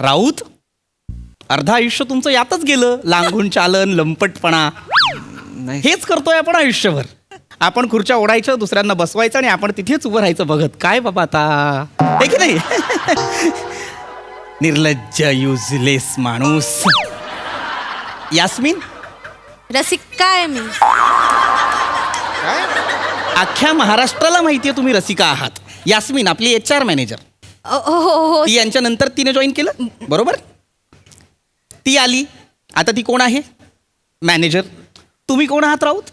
राऊत अर्धा आयुष्य तुमचं यातच गेलं. लांघून चालन, लंपटपणा, नाही हेच करतोय आपण आयुष्यभर. आपण खुर्च्या ओढायचं, दुसऱ्यांना बसवायचं आणि आपण तिथेच उभं राहायचं बघत. काय बाबा आता, हे की नाही? निर्लज्ज, युजलेस माणूस. यास्मिन, रसिका आहे मी. अख्ख्या महाराष्ट्राला माहितीये तुम्ही रसिका आहात. यास्मिन आपली HR मॅनेजर. हो हो ती यांच्यानंतर तिने जॉईन केलं, बरोबर? ती आली, आता ती कोण आहे? मॅनेजर. तुम्ही कोण आहात राऊत?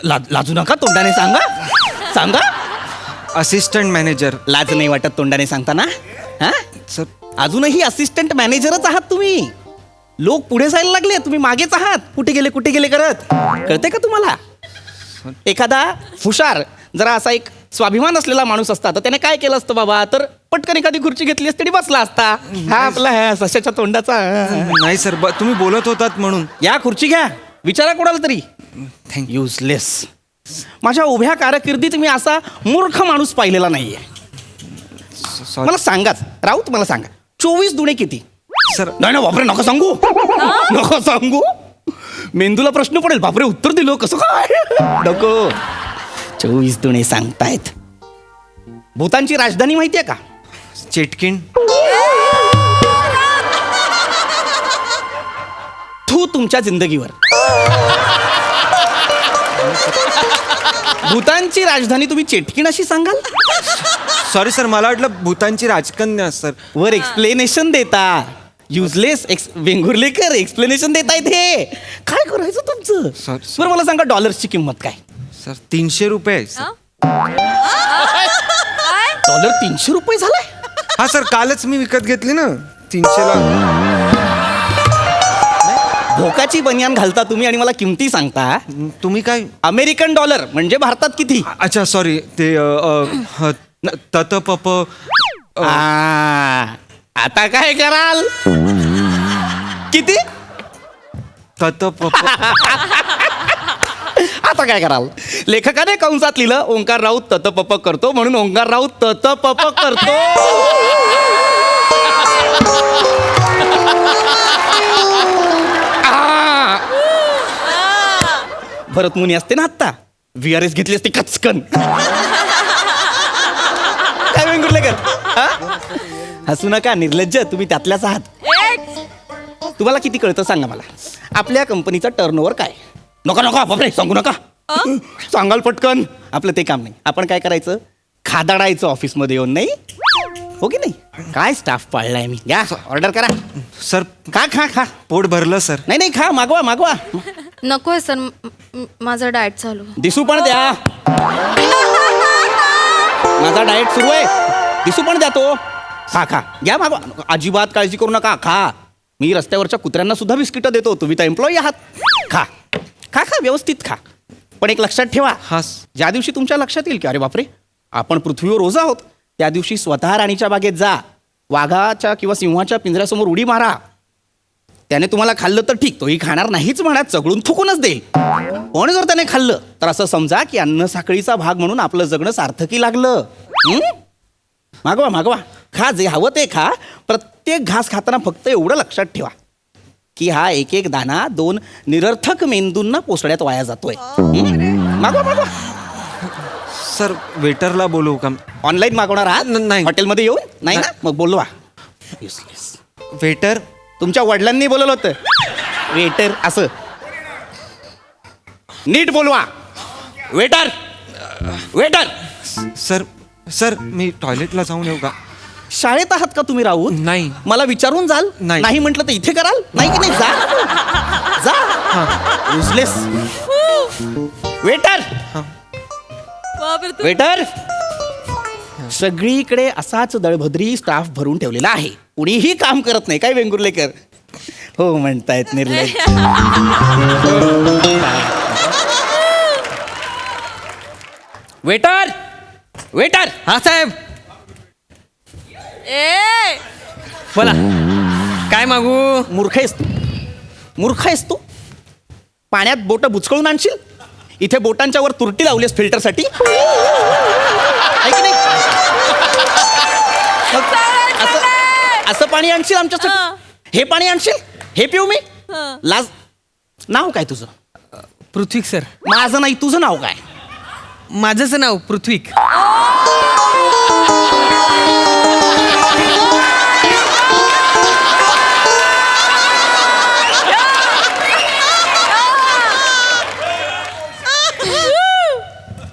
लाजू नका, तोंडाने सांगा. सांगा. Assistant manager. लाज नाही वाटत तोंडाने सांगताना? हा सर अजूनही असिस्टंट मॅनेजरच आहात तुम्ही. लोक पुढे जायला लागले, तुम्ही मागेच आहात. कुठे गेले करत. कळते का तुम्हाला? एखादा हुशार, जरा असा एक स्वाभिमान असलेला माणूस असता तर त्याने काय केलं असतं बाबा, तर पटकन एखादी खुर्ची घेतली असती आणि बसला असता. हा आपला सशाच्या तोंडाचा. नाही सर, तुम्ही बोलत होतात म्हणून. या खुर्ची घ्या, विचारा कोणाला तरी. थँक्यू. युजलेस. माझ्या उभ्या कारकिर्दीत मी असा मूर्ख माणूस पाहिलेला नाहीये. सॉरी मला सांगाच राऊत, मला सांगा 24 दुणे किती? सर. नाही ना बापरे, नका सांगू. नका सांगू, मेंदूला प्रश्न पडेल. बापरे, उत्तर दिलं कसं काय? नको. 24 दुणे सांगतायत. भूतांची राजधानी माहितीये का? चेटकिन. तू तुमच्या जिंदगीवर. भूतानची राजधानी तुम्ही चेटकीण अशी सांगाल? सॉरी सर, मला वाटलं भूतानची राजकन्या सर. वर एक्सप्लेनेशन देता. युजलेस वेंगुर्लेकर एक्सप्लेनेशन देतायत. हे काय करायचं तुमचं? Sorry. बरं मला सांगा, डॉलर्सची किंमत काय? सर 300 रुपये आहे सर. डॉलर 300 रुपये झालाय? हा सर, कालच मी विकत घेतली ना 300ला. भोकाची बनियान घालता तुम्ही आणि मला किमती सांगता. तुम्ही काय? अमेरिकन डॉलर म्हणजे भारतात किती? अच्छा सॉरी, ते तत पप. आता काय कराल? किती? तत पप. आता काय कराल? लेखकाने कंसात लिहिलं ओंकार राऊत ततपप करतो, म्हणून ओंकार राऊत ततपप करतो. भरत मुनी असते ना आत्ता, VRS घेतली असते कचकन. काय वेंगुर्लेकर, हसू नका, निर्लज्ज. तुम्ही त्यातल्याच आहात. तुम्हाला किती कळतं सांगा मला. आपल्या कंपनीचा टर्नओव्हर काय? नका नका बापरे, सांगू नका. सांगाल पटकन. आपलं ते काम नाही. आपण काय करायचं? खादाडायचं ऑफिसमध्ये येऊन, नाही हो की नाही? काय स्टाफ पाळलाय मी. या ऑर्डर करा. सर खा खा खा. पोट भरलं सर. नाही नाही, खा, मागवा मागवा. नकोय सर, माझा डाएट चालू. दिसू पण द्या. माझा डाएट सुरू आहे, दिसू पण द्या तो. खा खा, घ्या मागवा. अजिबात काळजी करू नका, खा. मी रस्त्यावरच्या कुत्र्यांना सुद्धा बिस्किटं देतो. तुम्ही तर एम्प्लॉई आहात. खा खा खा, व्यवस्थित खा. पण एक लक्षात ठेवा, हा. ज्या दिवशी तुमच्या लक्षात येईल की अरे बापरे, आपण पृथ्वीवर ओझं आहोत, त्या दिवशी स्वतः राणीच्या बागेत जा. वाघाच्या किंवा सिंहाच्या पिंजऱ्यासमोर उडी मारा. त्याने तुम्हाला खाल्लं तर ठीक, तोही खाणार नाहीच म्हणत, चगळून थुकूनच देईल. पण जर त्याने खाल्लं तर असं समजा की अन्न साखळीचा भाग म्हणून आपलं जगणं सार्थकी लागलं. मागवा मागवा, खा, जे हवं ते खा. प्रत्येक घास खाताना फक्त एवढं लक्षात ठेवा की हा एक एक दाना 2 निरर्थक मेंदूंना पोसण्यात वाया जातोय. मागवा मागवा. सर वेटरला बोलवू का? ऑनलाईन मागवणार आहात? नाही. हॉटेलमध्ये येऊन? नाही ना, मग बोलवा. Useless. वेटर. तुमच्या वडिलांनी बोलवलं होतं वेटर असं. नीट बोलवा. Waiter waiter. सर सर, मी टॉयलेटला जाऊन येऊ का? शाळेत आहात का तुम्ही राऊत? नाही. मला विचारून जाल? नाही म्हटलं तर इथे कराल? नाही की नाही? जा जा. युजलेस. Waiter waiter. सगळीकडे असाच दळभद्री स्टाफ भरून ठेवलेला आहे, कुणीही काम करत नाही. काय वेंगुर्लेकर हो म्हणतायत निर्लज्ज. Waiter waiter. हा साहेब, ए बोला. काय मागू? मूर्ख आहेस तू. पाण्यात बोट बुचकळून आणशील. इथे बोटांच्या वर तुरटी लावलीस फिल्टरसाठी. असं पाणी आणशील आमच्यासाठी? हे पाणी आणशील? हे पिऊ मी? लाज. नाव काय तुझं? पृथ्वीक सर. माझं नाही, तुझं नाव काय? माझंच नाव पृथ्वीक.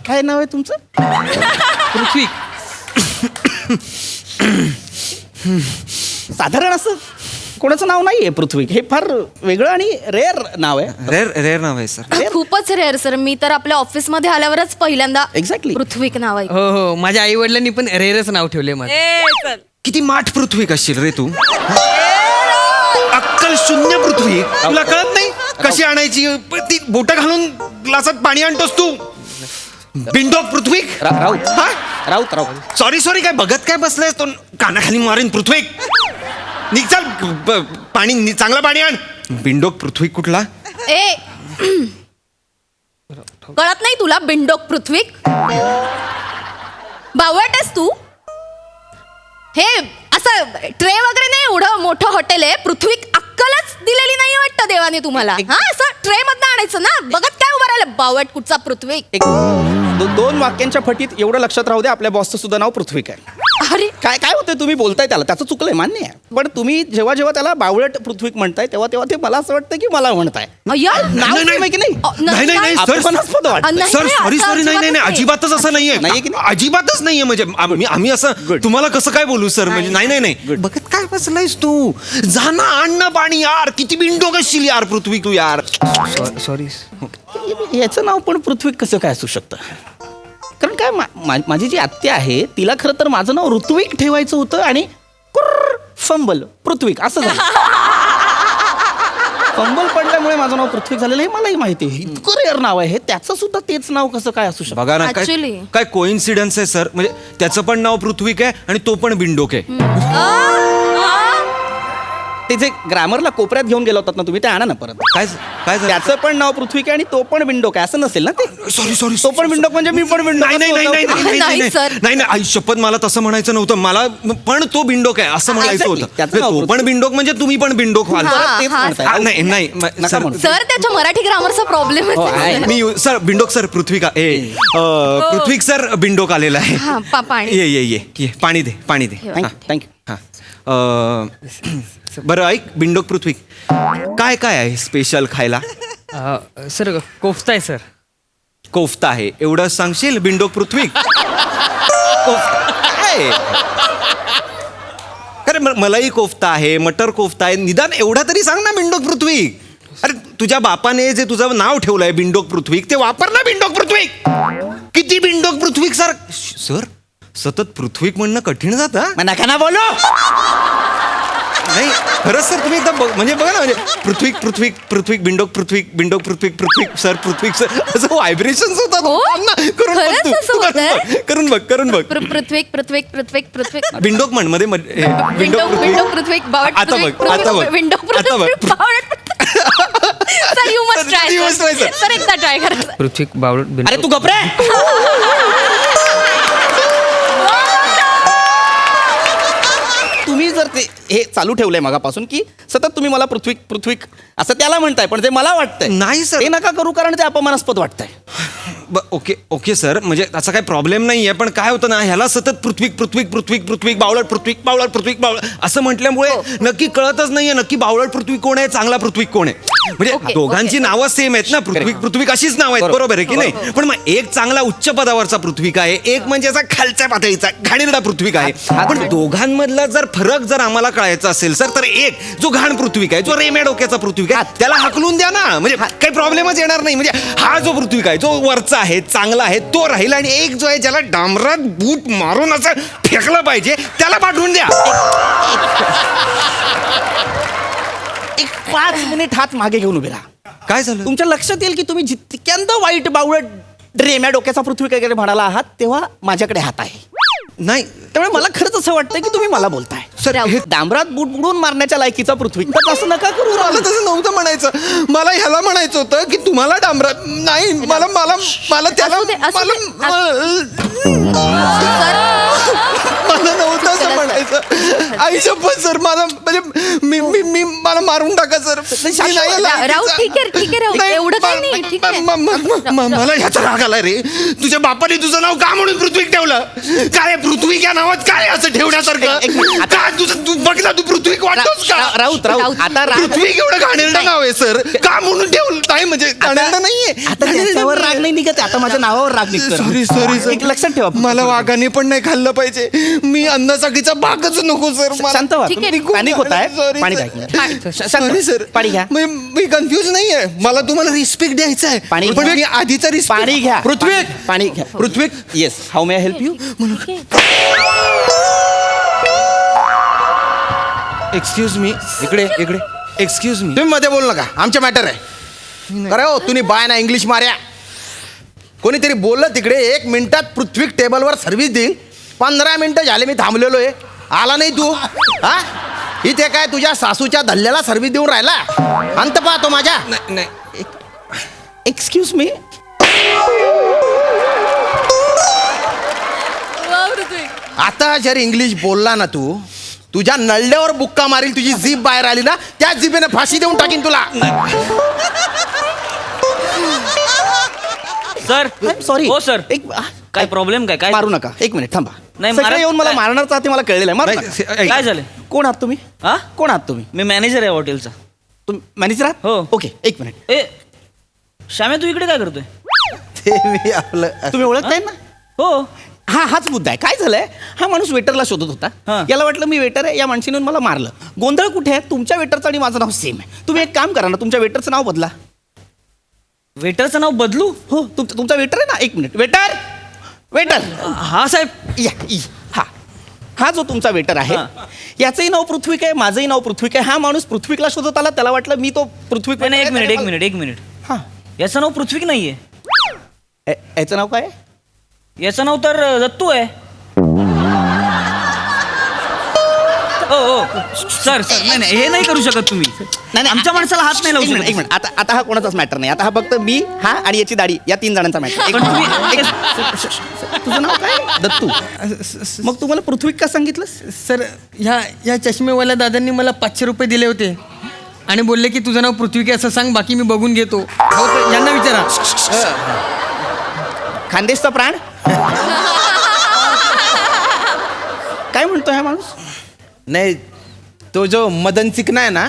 काय नाव आहे तुमचं? पृथ्वीक. साधारण असं कोणाचं नाव नाहीये पृथ्वीक. हे फार वेगळं आणि रेअर नाव आहे. रेअर नाव आहे सर. खूपच रेअर सर. मी तर आपल्या ऑफिस मध्ये आल्यावरच पहिल्यांदा Exactly. पृथ्वीक नाव आहे. हो हो, माझ्या आई वडिलांनी पण रेरच नाव ठेवले माझं. किती माठ पृथ्वी असशील रे तू. अक्कल शून्य पृथ्वी. तुला कळत नाही कशी आणायची? ती बोट घालून ग्लासात पाणी आणतोस तू. बिंडोक पृथ्वी. राऊत हा? राऊत. सॉरी काय बघत काय बसलायस? तो कानाखाली मारीन पृथ्वी. निघ चल, पाणी चांगलं पाणी आण. बिंडोक पृथ्वी कुठला? ए कळत नाही तुला बिंडोक पृथ्वीक? बावट आहेस तू? हे असं ट्रे वगैरे नाही, एवढं मोठं हॉटेल आहे. पृथ्वीक अक्कलच दिलेली नाही वाटतं देवाने तुम्हाला. हा, असं ट्रे मधनं आणायचं ना. बघत काय उभं राहिलं? बावट कुठचा पृथ्वीक? एक दोन वाक्यांच्या फटीत एवढं लक्षात राहू दे, आपल्या बॉसचं सुद्धा नाव पृथ्वीक आहे. अरे काय काय होतंय? तुम्ही बोलताय त्याला, त्याचं चुकलंय, मान्य आहे. पण तुम्ही जेव्हा जेव्हा त्याला बावळट पृथ्वीक म्हणताय तेव्हा तेव्हा ते मला असं वाटतं की मला म्हणताय. अय्या, नाव नाही, सेम आहे की नाही? नाही, सर. अपमानास्पद वाटतं. नाही, सर नाही, सॉरी असं नाही अजिबातच अजिबातच असं नाहीये. नाहीये की नाही? अजिबातच नाहीये. म्हणजे आम्ही असं Good. तुम्हाला कसं काय बोलू सर? म्हणजे नाही Good. बघत काय बसलायस तू? जाना आण ना पाणी यार. किती बिंडो असशील यार पृथ्वी तू यार. सॉरी. याचं नाव पण पृथ्वीक कसं काय असू शकतं? कारण काय, माझी जी आत्या आहे तिला खरं तर माझं नाव ऋत्विक ठेवायचं होतं आणि फंबल पृथ्वीक असं झालं. फंबल पडल्यामुळे माझं नाव पृथ्वीक झालेलं हे मलाही माहिती आहे. इतकं रेअर नाव आहे हे, त्याचं सुद्धा तेच नाव कसं काय असू शकतं? बघा ना Actually. काय कोइन्सिडन्स आहे सर. म्हणजे त्याचं पण नाव पृथ्वीक आहे आणि तो पण बिंडोक आहे. ते जे ग्रामरला कोपऱ्यात घेऊन गेला होतात ना तुम्ही, ते आणा ना परत. काय काय झालं? त्याचं पण नाव पृथ्वीक आहे आणि तो पण बिंडोक आहे असं नसेल ना ते? सॉरी तो पण बिंडोक म्हणजे मी पण बिंडोक. नाही, सर. नाही आई शपथ मला तसं म्हणायचं नव्हतं. मला पण तो बिंडोक आहे असं म्हणायचं Exactly. होतं. त्याचं नाव तो पण बिंडोक म्हणजे तुम्ही पण बिंडोक व्हाल. हा. तेच म्हणताय. नाही नका सर. म्हणू. सर त्याच्या मराठी ग्रामरचा प्रॉब्लेम हो, आहे. आहे. मी सर बिंडोक सर पृथ्वीका पृथ्वीक सर बिंडोक आलेला आहे. हा, पाणी. ये पाणी दे थँक्यू. हा. बरं ऐक बिंडोक पृथ्वी काय आहे स्पेशल खायला? सर कोफ्ता आहे सर. कोफ्ता आहे एवढं सांगशील बिंडोक पृथ्वी? अरे मलाही कोफ्ता आहे, मटर कोफ्ता आहे, निदान एवढा तरी सांग ना बिंडोक पृथ्वी. अरे तुझ्या बापाने जे तुझं नाव ठेवलंय बिंडोक पृथ्वी ते वापर ना बिंडोक पृथ्वी. किती बिंडोक पृथ्वी सर. सर सतत पृथ्वी म्हणणं कठीण जातं. नका ना बोलो. नाही खरंच सर तुम्ही एकदा म्हणजे बघा ना म्हणजे पृथ्वी बिंडोक पृथ्वी सर असं व्हायब्रेशन्स होतात. हो? खरंच असं होतंय? करून बघ पृथ्वीक बिंडोक म्हण मध्ये विंडो पृथ्वीक बावट आता बघ. विंडो पृथ्वीक बावट. Sir you must try. You must try, sir. Sir एकदा ट्राय करा. पृथ्वीक बावळट. अरे तू गपरे. तुम्ही जर ते हे चालू ठेवलंय मगापासून की सतत तुम्ही मला पृथ्वीक असं त्याला म्हणताय, पण ते मला वाटतंय नाही सर. ते नका करू कारण ते अपमानास्पद वाटतंय. ओके सर म्हणजे त्याचा काही प्रॉब्लेम नाहीये. पण काय होतं ना ह्याला सतत पृथ्वी बावळट असं म्हटल्यामुळे नक्की कळतच नाहीये नक्की बावळट पृथ्वी कोण आहे, चांगला पृथ्वी कोण आहे. म्हणजे Okay, दोघांची okay. नावं सेम आहेत ना, पृथ्वी अशीच नाव आहेत, बरोबर आहे की नाही? पण मग एक चांगला उच्च पदावरचा पृथ्वी आहे, एक म्हणजे असा खालच्या पातळीचा घाणेरडा पृथ्वी आहे. पण दोघांमधला जर फरक जर आम्हाला कळायचा असेल सर तर एक जो घाण पृथ्वी आहे, जो रेम्या डोक्याचा पृथ्वी आहे त्याला हाकलून द्या ना. म्हणजे काही प्रॉब्लेमच येणार नाही. म्हणजे हा जो पृथ्वी आहे जो वरचा आहे चांगला आहे तो राहील आणि एक जो आहे ज्याला डांबरात बूट मारून असं फेकलं पाहिजे त्याला पाठवून द्या. एक 5 मिनिट हात मागे घेऊन उभे राहा. काय झालं? तुमच्या लक्षात येईल की तुम्ही जितक्यांदा वाईट बावळट रेम्या डोक्याचा पृथ्वी वगैरे म्हणाला आहात तेव्हा माझ्याकडे हात आहे. नाही त्यामुळे मला खरंच असं वाटतं की तुम्ही मला बोलताय. सर हे डांबरात बूट बुडून मारण्याच्या लायकीचा पृथ्वी तर असं नका करू. मला तसं नव्हतं म्हणायचं. मला ह्याला म्हणायचं होतं की तुम्हाला डांबरा नाही मला त्याला असू दे. मला नव्हतं झालं, म्हणायचं. आई शपथ सर, मला म्हणजे मी मला मारून टाका सर. मी नाही आला. राहू ठीक आहे राहू नाही, एवढं काही नाही ठीक आहे मला ह्याचा राग आला रे. तुझ्या बापाने तुझं नाव का म्हणून पृथ्वी ठेवलं? काय पृथ्वी या नावात काय असं ठेवण्यासारखं? काय तुझं तू बघ ना, तू पृथ्वी वाटतोस का? राऊत आता पृथ्वी केवढं घाणेरडं नाव आहे सर. का म्हणून ठेवलं? नाही म्हणजे घाणेरडं नाहीये. आता त्याच्यावर राग नाही निघत, आता माझ्या नावावर राग निघतो. सॉरी एक लक्षात ठेवा. मला वाघाने पण नाही खाल्लं पाहिजे. मी अन्नासाठीचा भागच नको सर. शांत व्हा. ठीक आहे. तुम्ही पॅनिक होत आहे. Sorry, पाणी sir. घ्या. सॉरी सर, पाणी घ्या. मी कन्फ्युज नाहीये. मला तुम्हाला रिस्पेक्ट द्यायचा आहे. पाणी पण घ्या. मी आधीचा रिस्पेक्ट. पाणी घ्या. पृथ्वी पाणी घ्या. Prithvi yes, how may I help you? Excuse me. इकडे एक्सक्यूज मी. तुम्ही मध्ये बोलू नका, आमच्या मॅटर आहे. अरे हो, तुम्ही बाय ना इंग्लिश मार्या. कोणीतरी बोललं तिकडे 1 मिनिटात पृथ्वी टेबलवर सर्व्हिस देईल. 15 मिनिटं झाले मी थांबलेलो आहे, आला नाही तू. हा, इथे काय तुझ्या सासूच्या धल्ल्याला सर्व्हिस देऊन राहिला? अंत पाहतो माझ्या. नाही एक्सक्यूज मी. आता जर इंग्लिश बोलला ना तू, तुझ्या नळल्यावर बुक्का मारील. तुझी जीभ बाहेर आली ना, त्या जीभेने फाशी देऊन टाकीन तुला. Sir sorry. हो सर, एक काय प्रॉब्लेम काय मारू नका. एक मिनिट थांबा. नाही, सगळे मारा- येऊन मला काय? मारणार ते मला कळलेलं आहे. मारू नका. काय झालं? कोण आहात तुम्ही? हा कोण आहात तुम्ही? मी मॅनेजर आहे हॉटेलचा. तुम्ही मॅनेजर आहात? हो. ओके, एक मिनिट. ए श्याम्या, तू इकडे काय करतोय? ते मी आपलं तुम्ही ओळखताय ना? हो. हाच मुद्दा आहे. काय झालंय, हा माणूस वेटरला शोधत होता. हा. याला वाटलं मी वेटर आहे, या माणसाने मला मारलं. गोंधळ कुठे आहे? तुमच्या वेटरचं आणि माझं नाव सेम आहे. तुम्ही एक काम करा ना, तुमच्या वेटरचं नाव बदला. वेटरचं नाव बदलू? हो, तुमचा वेटर आहे ना. एक मिनिट. वेटर हा साहेब. हा जो तुमचा वेटर आहे, हा. याचंही नाव पृथ्वीक आहे, माझंही नाव पृथ्वीक आहे. हा माणूस पृथ्वीकला शोधत आला, त्याला वाटलं मी तो पृथ्वीक. नाही, एक मिनिट. हा, याचं नाव पृथ्वीक नाहीये. याचं नाव काय आहे? याचं नाव तर दत्तू आहे. सर नाही, हे नाही करू शकत तुम्ही. नाही, आमच्या माणसाला हात नाही लावू एक शकत. मिनिट. आता हा कोणाचाच मॅटर नाही. आता हा फक्त मी, हा आणि याची दाढी, या 3 जणांचा मॅटर. पण तुम्ही तुझं नाव काय? दत्तू. मग तुम्हाला पृथ्वीक का सांगितलं? सर, ह्या चष्मेवाल्या दादांनी मला 500 रुपये दिले होते आणि बोलले की तुझं नाव पृथ्वी असं सांग, बाकी मी बघून घेतो. हो, तर यांना विचारा. खानदेशचा प्राण. काय म्हणतो हा माणूस? नाही, तो जो मदन चिकना आहे ना,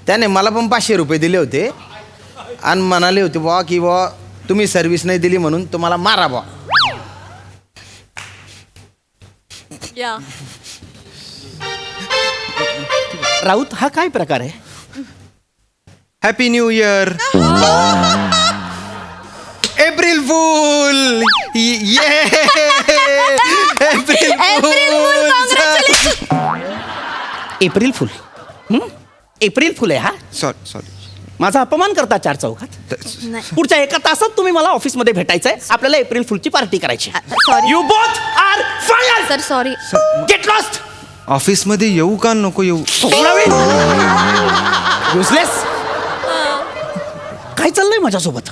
त्याने मला पण 500 रुपये दिले होते आणि म्हणाले होते बुवा की बुवा तुम्ही सर्व्हिस नाही दिली म्हणून तुम्हाला मारा बुवा. राऊत, हा काय प्रकार आहे? Happy new year. एप्रिल फूल. ये April April fool. April fool आहे हा. सॉरी. माझा अपमान करता 4 चौघात. पुढच्या 1 तासात तुम्ही मला ऑफिसमध्ये भेटायचंय. आपल्याला एप्रिल फुलची पार्टी करायची. Sorry you both are fire. Sir sorry. Get lost. ऑफिसमध्ये येऊ का नको येऊ? युजलेस. काय चाललंय माझ्यासोबत?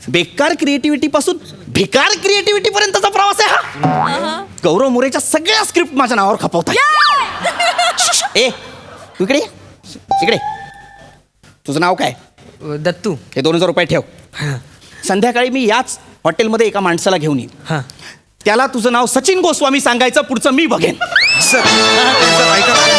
बेकार क्रिएटिव्हिटी पासून बेकार क्रिएटिव्हिटी पर्यंतचा प्रवास आहे हा. गौरव मोरेच्या सगळ्या स्क्रिप्ट माझ्या नावावर खपवताय. ए, तू इकडे ये. इकडे. तुझं नाव काय? दत्तू. हे 2000 रुपये ठेव. संध्याकाळी मी याच हॉटेलमध्ये एका माणसाला घेऊन येईन. हां. त्याला तुझं नाव सचिन गोस्वामी सांगायचं, पुढचं मी बघेन. सर ऐका.